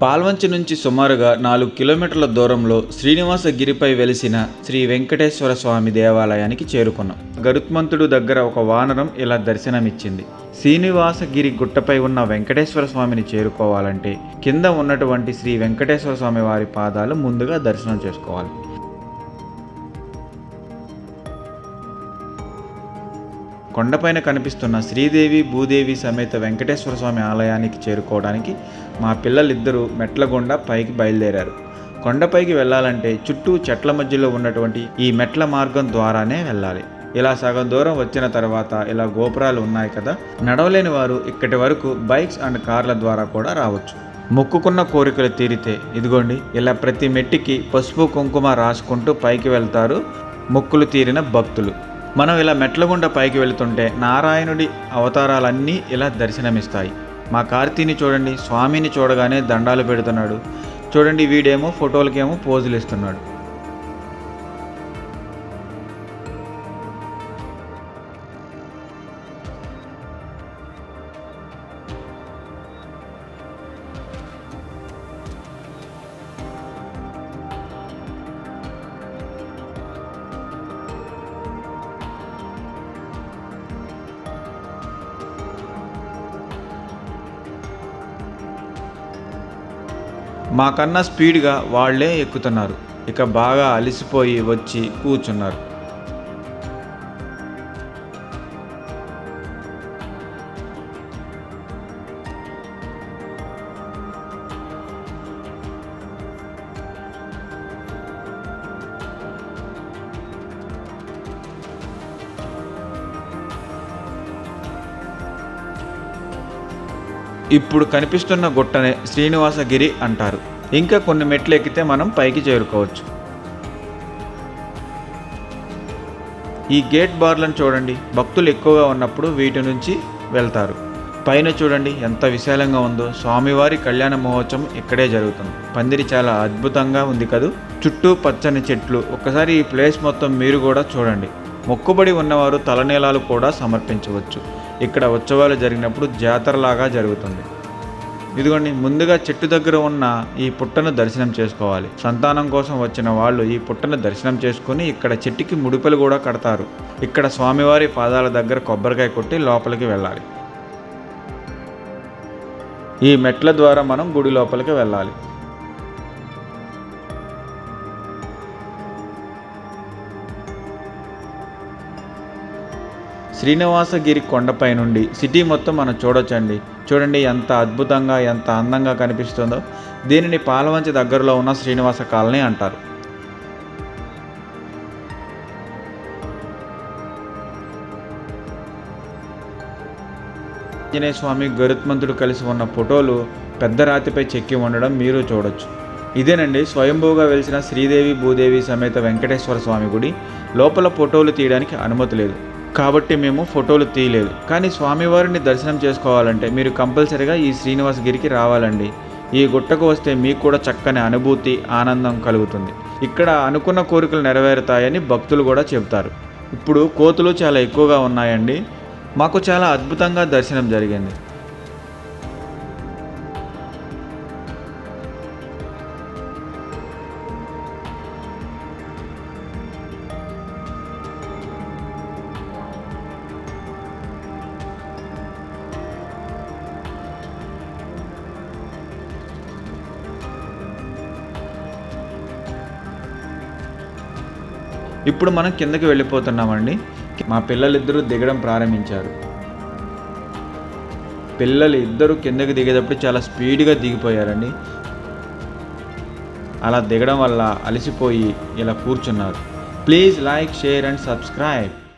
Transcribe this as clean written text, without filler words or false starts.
పాల్వంచి నుంచి సుమారుగా 4 కిలోమీటర్ల దూరంలో శ్రీనివాసగిరిపై వెలిసిన శ్రీ వెంకటేశ్వర స్వామి దేవాలయానికి చేరుకున్నాం. గరుత్మంతుడు దగ్గర ఒక వానరం ఇలా దర్శనమిచ్చింది. శ్రీనివాసగిరి గుట్టపై ఉన్న వెంకటేశ్వర స్వామిని చేరుకోవాలంటే కింద ఉన్నటువంటి శ్రీ వెంకటేశ్వర స్వామి వారి పాదాలు ముందుగా దర్శనం చేసుకోవాలి. కొండపైన కనిపిస్తున్న శ్రీదేవి భూదేవి సమేత వెంకటేశ్వర స్వామి ఆలయానికి చేరుకోవడానికి మా పిల్లలిద్దరూ మెట్ల గుండా పైకి బయలుదేరారు. కొండపైకి వెళ్ళాలంటే చుట్టూ చెట్ల మధ్యలో ఉన్నటువంటి ఈ మెట్ల మార్గం ద్వారానే వెళ్ళాలి. ఇలా సగం దూరం వచ్చిన తర్వాత ఇలా గోపురాలు ఉన్నాయి కదా, నడవలేని వారు ఇక్కడి వరకు బైక్స్ అండ్ కార్ల ద్వారా కూడా రావచ్చు. మొక్కుకున్న కోరికలు తీరితే ఇదిగోండి ఇలా ప్రతి మెట్టికి పసుపు కుంకుమ రాసుకుంటూ పైకి వెళ్తారు మొక్కులు తీరిన భక్తులు. మనం ఇలా మెట్లగుండ పైకి వెళుతుంటే నారాయణుడి అవతారాలన్నీ ఇలా దర్శనమిస్తాయి. మా కార్తీని చూడండి, స్వామిని చూడగానే దండాలు పెడుతున్నాడు. చూడండి, వీడేమో ఫోటోలకేమో పోజులు ఇస్తున్నాడు. మాకన్నా స్పీడ్గా వాళ్లే ఎక్కుతున్నారు. ఇక బాగా అలసిపోయి వచ్చి కూర్చున్నారు. ఇప్పుడు కనిపిస్తున్న గుట్టనే శ్రీనివాసగిరి అంటారు. ఇంకా కొన్ని మెట్లు ఎక్కితే మనం పైకి చేరుకోవచ్చు. ఈ గేట్ బార్లను చూడండి, భక్తులు ఎక్కువగా ఉన్నప్పుడు వీటి నుంచి వెళ్తారు. పైన చూడండి ఎంత విశాలంగా ఉందో. స్వామివారి కళ్యాణ మహోత్సవం ఇక్కడే జరుగుతుంది. పందిరి చాలా అద్భుతంగా ఉంది కదూ. చుట్టూ పచ్చని చెట్లు. ఒక్కసారి ఈ ప్లేస్ మొత్తం మీరు కూడా చూడండి. మొక్కుబడి ఉన్నవారు తలనీలాలు కూడా సమర్పించవచ్చు. ఇక్కడ ఉత్సవాలు జరిగినప్పుడు జాతరలాగా జరుగుతుంది. ఇదిగోండి, ముందుగా చెట్టు దగ్గర ఉన్న ఈ పుట్టను దర్శనం చేసుకోవాలి. సంతానం కోసం వచ్చిన వాళ్ళు ఈ పుట్టను దర్శనం చేసుకుని ఇక్కడ చెట్టుకి ముడిపలు కూడా కడతారు. ఇక్కడ స్వామివారి పాదాల దగ్గర కొబ్బరికాయ కొట్టి లోపలికి వెళ్ళాలి. ఈ మెట్ల ద్వారా మనం గుడి లోపలికి వెళ్ళాలి. శ్రీనివాసగిరి కొండపై నుండి సిటీ మొత్తం మనం చూడొచ్చండి. చూడండి ఎంత అద్భుతంగా ఎంత అందంగా కనిపిస్తుందో. దీనిని పాల్వంచి దగ్గరలో ఉన్న శ్రీనివాస కాలనీ అంటారు. ఆంజనేయ స్వామి గరుత్మంతుడు కలిసి ఉన్న ఫోటోలు పెద్ద రాతిపై చెక్కి ఉండడం మీరు చూడొచ్చు. ఇదేనండి స్వయంభూగా వెలిసిన శ్రీదేవి భూదేవి సమేత వెంకటేశ్వర స్వామి గుడి. లోపల ఫోటోలు తీయడానికి అనుమతి లేదు కాబట్టి మేము ఫోటోలు తీయలేదు. కానీ స్వామివారిని దర్శనం చేసుకోవాలంటే మీరు కంపల్సరీగా ఈ శ్రీనివాసగిరికి రావాలండి. ఈ గుట్టకు వస్తే మీకు కూడా చక్కని అనుభూతి ఆనందం కలుగుతుంది. ఇక్కడ అనుకున్న కోరికలు నెరవేరుతాయని భక్తులు కూడా చెబుతారు. ఇప్పుడు కోతులు చాలా ఎక్కువగా ఉన్నాయండి. మాకు చాలా అద్భుతంగా దర్శనం జరిగింది. ఇప్పుడు మనం కిందకి వెళ్ళిపోతున్నామండి. మా పిల్లలిద్దరూ దిగడం ప్రారంభించారు. పిల్లలు ఇద్దరు కిందకి దిగేటప్పుడు చాలా స్పీడ్గా దిగిపోయారండి. అలా దిగడం వల్ల అలసిపోయి ఇలా కూర్చున్నారు. Please like, share and subscribe.